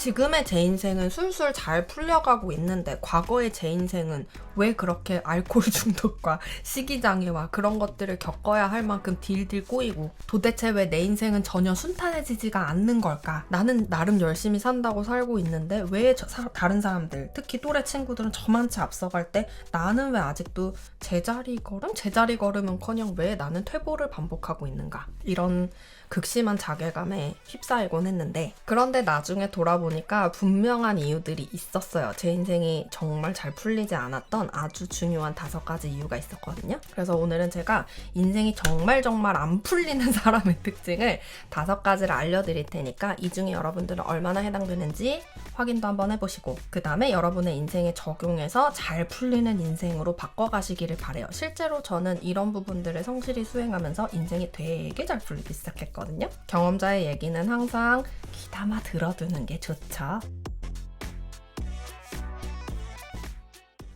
지금의 제 인생은 술술 잘 풀려가고 있는데 과거의 제 인생은 왜 그렇게 알코올 중독과 식이장애와 그런 것들을 겪어야 할 만큼 딜딜 꼬이고 도대체 왜 내 인생은 전혀 순탄해지지가 않는 걸까? 나는 나름 열심히 산다고 살고 있는데 왜 다른 사람들, 특히 또래 친구들은 저만치 앞서갈 때 나는 왜 아직도 제자리 걸음은커녕 왜 나는 퇴보를 반복하고 있는가? 이런 극심한 자괴감에 휩싸이곤 했는데, 그런데 나중에 돌아보니까 분명한 이유들이 있었어요. 제 인생이 정말 잘 풀리지 않았던 아주 중요한 5가지 이유가 있었거든요. 그래서 오늘은 제가 인생이 정말 안 풀리는 사람의 특징을 5가지를 알려드릴 테니까 이 중에 여러분들은 얼마나 해당되는지 확인도 한번 해보시고 그 다음에 여러분의 인생에 적용해서 잘 풀리는 인생으로 바꿔가시기를 바래요. 실제로 저는 이런 부분들을 성실히 수행하면서 인생이 되게 잘 풀리기 시작했거든요. 경험자의 얘기는 항상 귀담아 들어두는 게 좋죠.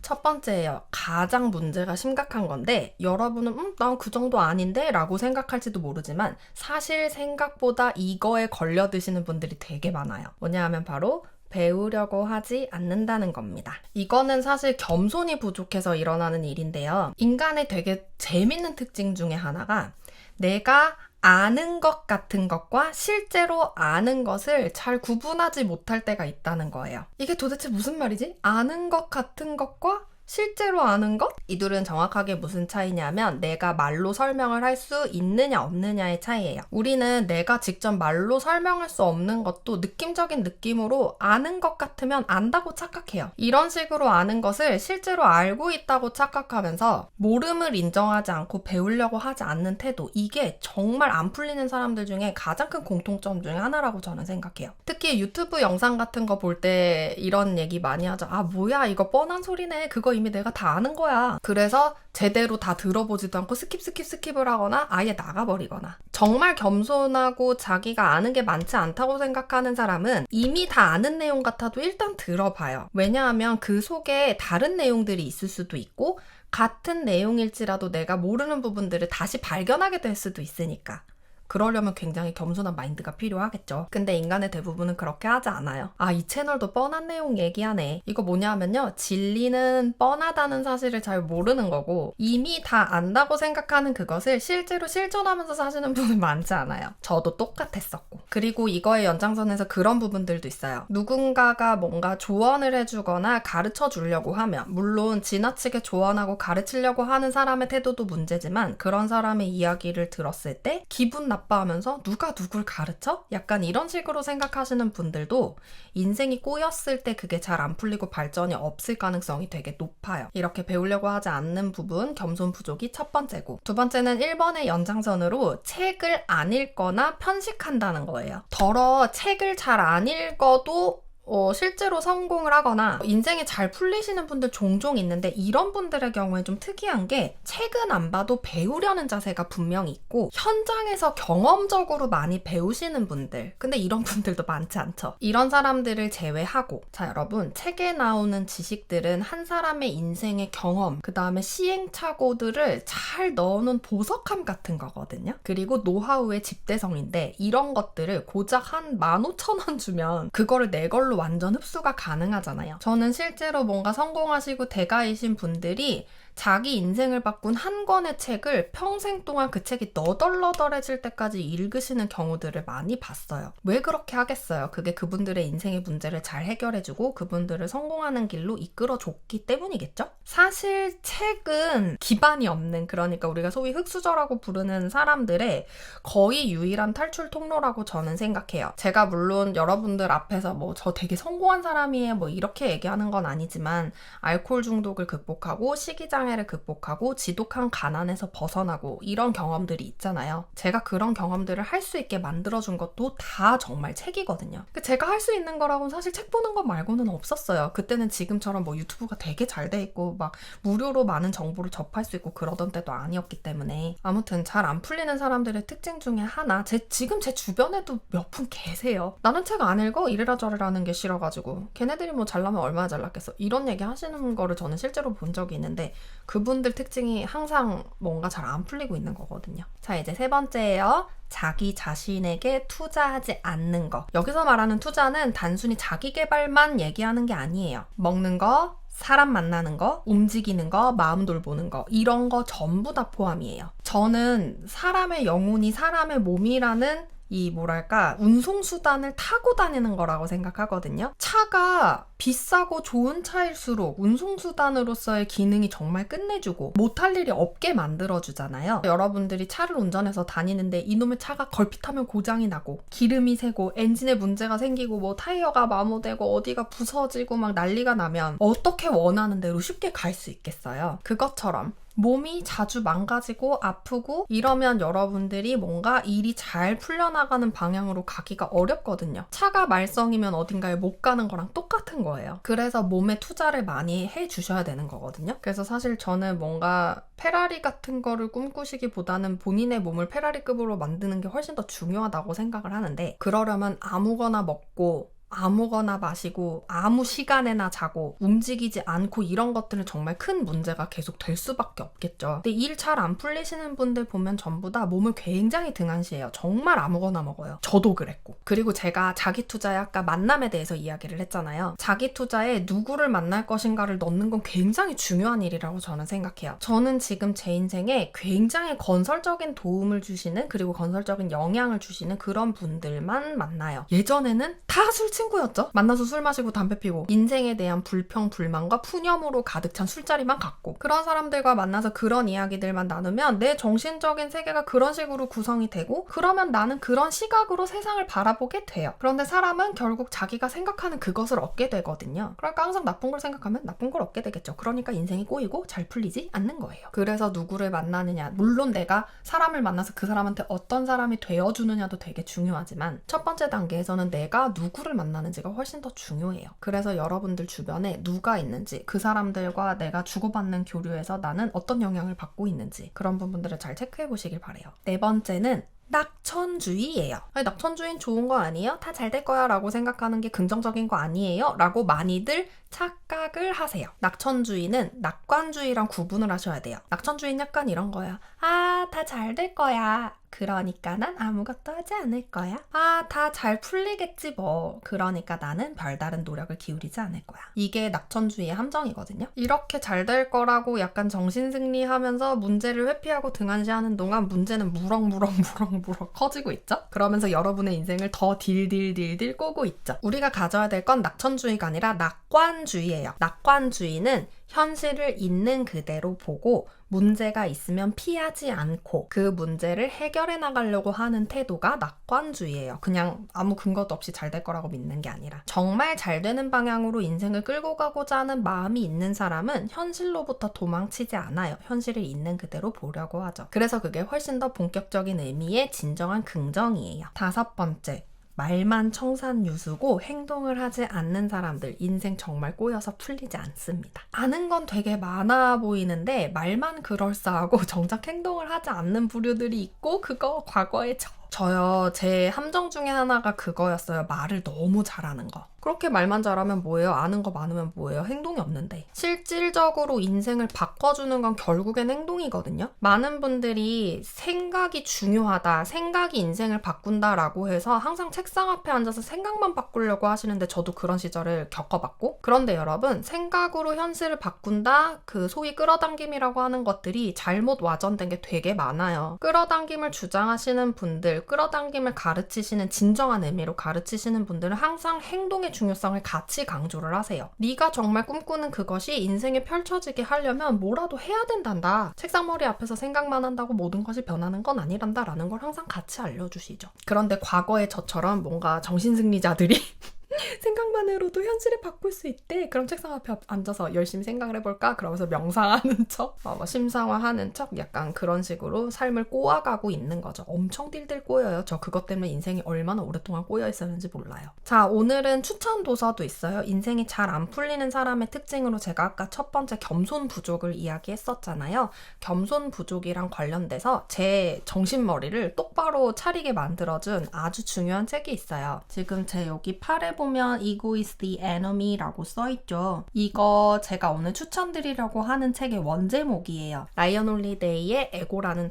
첫 번째예요. 가장 문제가 심각한 건데 여러분은 난 그 정도 아닌데? 라고 생각할지도 모르지만 사실 생각보다 이거에 걸려드시는 분들이 되게 많아요. 뭐냐 하면 바로 배우려고 하지 않는다는 겁니다. 이거는 사실 겸손이 부족해서 일어나는 일인데요. 인간의 되게 재밌는 특징 중에 하나가 내가 아는 것 같은 것과 실제로 아는 것을 잘 구분하지 못할 때가 있다는 거예요. 이게 도대체 무슨 말이지? 아는 것 같은 것과 실제로 아는 것? 이 둘은 정확하게 무슨 차이냐면 내가 말로 설명을 할 수 있느냐 없느냐의 차이예요. 우리는 내가 직접 말로 설명할 수 없는 것도 느낌적인 느낌으로 아는 것 같으면 안다고 착각해요. 이런 식으로 아는 것을 실제로 알고 있다고 착각하면서 모름을 인정하지 않고 배우려고 하지 않는 태도, 이게 정말 안 풀리는 사람들 중에 가장 큰 공통점 중에 하나라고 저는 생각해요. 특히 유튜브 영상 같은 거 볼 때 이런 얘기 많이 하죠. 아 뭐야 이거 뻔한 소리네. 그거 이미 내가 다 아는 거야. 그래서 제대로 다 들어보지도 않고 스킵을 하거나 아예 나가버리거나. 정말 겸손하고 자기가 아는 게 많지 않다고 생각하는 사람은 이미 다 아는 내용 같아도 일단 들어봐요. 왜냐하면 그 속에 다른 내용들이 있을 수도 있고 같은 내용일지라도 내가 모르는 부분들을 다시 발견하게 될 수도 있으니까. 그러려면 굉장히 겸손한 마인드가 필요하겠죠. 근데 인간의 대부분은 그렇게 하지 않아요. 아, 이 채널도 뻔한 내용 얘기하네. 이거 뭐냐 하면요. 진리는 뻔하다는 사실을 잘 모르는 거고 이미 다 안다고 생각하는 그것을 실제로 실존하면서 사시는 분은 많지 않아요. 저도 똑같았었고. 그리고 이거의 연장선에서 그런 부분들도 있어요. 누군가가 뭔가 조언을 해주거나 가르쳐 주려고 하면 물론 지나치게 조언하고 가르치려고 하는 사람의 태도도 문제지만 그런 사람의 이야기를 들었을 때 기분 나빠하면서 누가 누굴 가르쳐? 약간 이런 식으로 생각하시는 분들도 인생이 꼬였을 때 그게 잘 안 풀리고 발전이 없을 가능성이 되게 높아요. 이렇게 배우려고 하지 않는 부분, 겸손 부족이 첫 번째고, 두 번째는 1번의 연장선으로 책을 안 읽거나 편식한다는 거예요. 더러 책을 잘 안 읽어도 실제로 성공을 하거나 인생이 잘 풀리시는 분들 종종 있는데 이런 분들의 경우에 좀 특이한 게 책은 안 봐도 배우려는 자세가 분명히 있고 현장에서 경험적으로 많이 배우시는 분들, 근데 이런 분들도 많지 않죠. 이런 사람들을 제외하고, 자 여러분, 책에 나오는 지식들은 한 사람의 인생의 경험, 그 다음에 시행착오들을 잘 넣어놓은 보석함 같은 거거든요. 그리고 노하우의 집대성인데 이런 것들을 고작 한 15,000원 주면 그거를 내 걸로 완전 흡수가 가능하잖아요. 저는 실제로 뭔가 성공하시고 대가이신 분들이 자기 인생을 바꾼 한 권의 책을 평생 동안 그 책이 너덜너덜해질 때까지 읽으시는 경우들을 많이 봤어요. 왜 그렇게 하겠어요? 그게 그분들의 인생의 문제를 잘 해결해주고 그분들을 성공하는 길로 이끌어줬기 때문이겠죠? 사실 책은 기반이 없는, 그러니까 우리가 소위 흑수저라고 부르는 사람들의 거의 유일한 탈출 통로라고 저는 생각해요. 제가 물론 여러분들 앞에서 뭐 저 되게 성공한 사람이에요 뭐 이렇게 얘기하는 건 아니지만 알코올 중독을 극복하고 식이장애를 극복하고 지독한 가난에서 벗어나고 이런 경험들이 있잖아요. 제가 그런 경험들을 할 수 있게 만들어준 것도 다 정말 책이거든요. 제가 할 수 있는 거라고는 사실 책 보는 것 말고는 없었어요. 그때는 지금처럼 뭐 유튜브가 되게 잘 돼 있고 막 무료로 많은 정보를 접할 수 있고 그러던 때도 아니었기 때문에. 아무튼 잘 안 풀리는 사람들의 특징 중에 하나, 지금 제 주변에도 몇 분 계세요. 나는 책 안 읽어? 이래라 저래라 하는 게 싫어가지고 걔네들이 뭐 잘나면 얼마나 잘났겠어 이런 얘기 하시는 거를 저는 실제로 본 적이 있는데 그분들 특징이 항상 뭔가 잘 안 풀리고 있는 거거든요. 자, 이제 세 번째예요. 자기 자신에게 투자하지 않는 거. 여기서 말하는 투자는 단순히 자기 개발만 얘기하는 게 아니에요. 먹는 거, 사람 만나는 거, 움직이는 거, 마음 돌보는 거, 이런 거 전부 다 포함이에요. 저는 사람의 영혼이 사람의 몸이라는 이 뭐랄까 운송수단을 타고 다니는 거라고 생각하거든요. 차가 비싸고 좋은 차일수록 운송수단으로서의 기능이 정말 끝내주고 못할 일이 없게 만들어주잖아요. 여러분들이 차를 운전해서 다니는데 이놈의 차가 걸핏하면 고장이 나고 기름이 새고 엔진에 문제가 생기고 뭐 타이어가 마모되고 어디가 부서지고 막 난리가 나면 어떻게 원하는 대로 쉽게 갈 수 있겠어요. 그것처럼 몸이 자주 망가지고 아프고 이러면 여러분들이 뭔가 일이 잘 풀려나가는 방향으로 가기가 어렵거든요. 차가 말썽이면 어딘가에 못 가는 거랑 똑같은 거예요. 그래서 몸에 투자를 많이 해주셔야 되는 거거든요. 그래서 사실 저는 뭔가 페라리 같은 거를 꿈꾸시기보다는 본인의 몸을 페라리급으로 만드는 게 훨씬 더 중요하다고 생각을 하는데, 그러려면 아무거나 먹고 아무거나 마시고 아무 시간에나 자고 움직이지 않고 이런 것들은 정말 큰 문제가 계속 될 수밖에 없겠죠. 근데 일 잘 안 풀리시는 분들 보면 전부 다 몸을 굉장히 등한시해요. 정말 아무거나 먹어요. 저도 그랬고. 그리고 제가 자기 투자에 아까 만남에 대해서 이야기를 했잖아요. 자기 투자에 누구를 만날 것인가를 넣는 건 굉장히 중요한 일이라고 저는 생각해요. 저는 지금 제 인생에 굉장히 건설적인 도움을 주시는, 그리고 건설적인 영향을 주시는 그런 분들만 만나요. 예전에는 다 술 친구였죠. 만나서 술 마시고 담배 피고 인생에 대한 불평, 불만과 푸념으로 가득 찬 술자리만 갔고, 그런 사람들과 만나서 그런 이야기들만 나누면 내 정신적인 세계가 그런 식으로 구성이 되고, 그러면 나는 그런 시각으로 세상을 바라보게 돼요. 그런데 사람은 결국 자기가 생각하는 그것을 얻게 되거든요. 그러니까 항상 나쁜 걸 생각하면 나쁜 걸 얻게 되겠죠. 그러니까 인생이 꼬이고 잘 풀리지 않는 거예요. 그래서 누구를 만나느냐, 물론 내가 사람을 만나서 그 사람한테 어떤 사람이 되어주느냐도 되게 중요하지만 첫 번째 단계에서는 내가 누구를 만나는지가 훨씬 더 중요해요. 그래서 여러분들 주변에 누가 있는지, 그 사람들과 내가 주고받는 교류에서 나는 어떤 영향을 받고 있는지, 그런 부분들을 잘 체크해 보시길 바래요. 네 번째는 낙천주의예요. 아니, 낙천주의는 좋은 거 아니에요? 다 잘 될 거야 라고 생각하는 게 긍정적인 거 아니에요? 라고 많이들 착각을 하세요. 낙천주의는 낙관주의랑 구분을 하셔야 돼요. 낙천주의는 약간 이런 거야. 아, 다 잘 될 거야. 그러니까 난 아무것도 하지 않을 거야. 아, 다 잘 풀리겠지 뭐. 그러니까 나는 별다른 노력을 기울이지 않을 거야. 이게 낙천주의의 함정이거든요. 이렇게 잘 될 거라고 약간 정신승리하면서 문제를 회피하고 등한시하는 동안 문제는 무럭무럭 커지고 있죠. 그러면서 여러분의 인생을 더 딜딜딜딜 꼬고 있죠. 우리가 가져야 될 건 낙천주의가 아니라 낙관주의예요. 낙관주의는 현실을 있는 그대로 보고 문제가 있으면 피하지 않고 그 문제를 해결해 나가려고 하는 태도가 낙관주의예요. 그냥 아무 근거도 없이 잘 될 거라고 믿는 게 아니라, 정말 잘 되는 방향으로 인생을 끌고 가고자 하는 마음이 있는 사람은 현실로부터 도망치지 않아요. 현실을 있는 그대로 보려고 하죠. 그래서 그게 훨씬 더 본격적인 의미의 진정한 긍정이에요. 다섯 번째, 말만 청산유수고 행동을 하지 않는 사람들, 인생 정말 꼬여서 풀리지 않습니다. 아는 건 되게 많아 보이는데 말만 그럴싸하고 정작 행동을 하지 않는 부류들이 있고, 그거 과거에 저요. 제 함정 중에 하나가 그거였어요. 말을 너무 잘하는 거. 그렇게 말만 잘하면 뭐예요? 아는 거 많으면 뭐예요? 행동이 없는데. 실질적으로 인생을 바꿔주는 건 결국엔 행동이거든요. 많은 분들이 생각이 중요하다, 생각이 인생을 바꾼다라고 해서 항상 책상 앞에 앉아서 생각만 바꾸려고 하시는데, 저도 그런 시절을 겪어봤고, 그런데 여러분, 생각으로 현실을 바꾼다, 그 소위 끌어당김이라고 하는 것들이 잘못 와전된 게 되게 많아요. 끌어당김을 주장하시는 분들, 끌어당김을 가르치시는, 진정한 의미로 가르치시는 분들은 항상 행동의 중요성을 같이 강조를 하세요. 네가 정말 꿈꾸는 그것이 인생에 펼쳐지게 하려면 뭐라도 해야 된단다. 책상머리 앞에서 생각만 한다고 모든 것이 변하는 건 아니란다 라는 걸 항상 같이 알려주시죠. 그런데 과거에 저처럼 뭔가 정신승리자들이 생각만으로도 현실을 바꿀 수 있대. 그럼 책상 앞에 앉아서 열심히 생각을 해볼까? 그러면서 명상하는 척, 심상화하는 척, 약간 그런 식으로 삶을 꼬아가고 있는 거죠. 엄청 딜딜 꼬여요. 저 그것 때문에 인생이 얼마나 오랫동안 꼬여 있었는지 몰라요. 자, 오늘은 추천 도서도 있어요. 인생이 잘 안 풀리는 사람의 특징으로 제가 아까 첫 번째 겸손 부족을 이야기했었잖아요. 겸손 부족이랑 관련돼서 제 정신머리를 똑바로 차리게 만들어준 아주 중요한 책이 있어요. 지금 제 여기 팔에 보면 보시면 Ego is the enemy라고 써있죠. 이거 제가 오늘 추천드리려고 하는 책의 원제목이에요. 라이언 홀리데이의 에고라는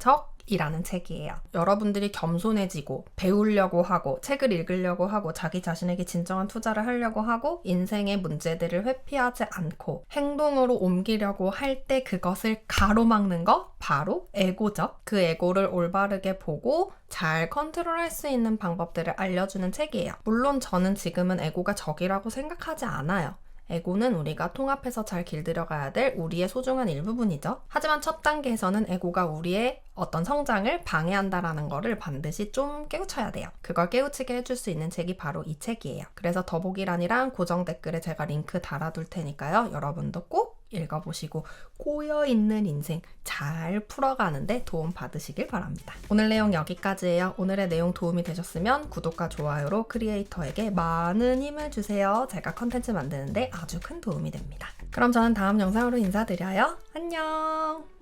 이라는 책이에요. 여러분들이 겸손해지고 배우려고 하고 책을 읽으려고 하고 자기 자신에게 진정한 투자를 하려고 하고 인생의 문제들을 회피하지 않고 행동으로 옮기려고 할 때 그것을 가로막는 거 바로 에고죠. 그 에고를 올바르게 보고 잘 컨트롤할 수 있는 방법들을 알려주는 책이에요. 물론 저는 지금은 에고가 적이라고 생각하지 않아요. 에고는 우리가 통합해서 잘 길들여가야 될 우리의 소중한 일부분이죠. 하지만 첫 단계에서는 에고가 우리의 어떤 성장을 방해한다라는 거를 반드시 좀 깨우쳐야 돼요. 그걸 깨우치게 해줄 수 있는 책이 바로 이 책이에요. 그래서 더보기란이랑 고정 댓글에 제가 링크 달아둘 테니까요. 여러분도 꼭 읽어보시고 꼬여있는 인생 잘 풀어가는데 도움 받으시길 바랍니다. 오늘 내용 여기까지예요. 오늘의 내용 도움이 되셨으면 구독과 좋아요로 크리에이터에게 많은 힘을 주세요. 제가 컨텐츠 만드는데 아주 큰 도움이 됩니다. 그럼 저는 다음 영상으로 인사드려요. 안녕!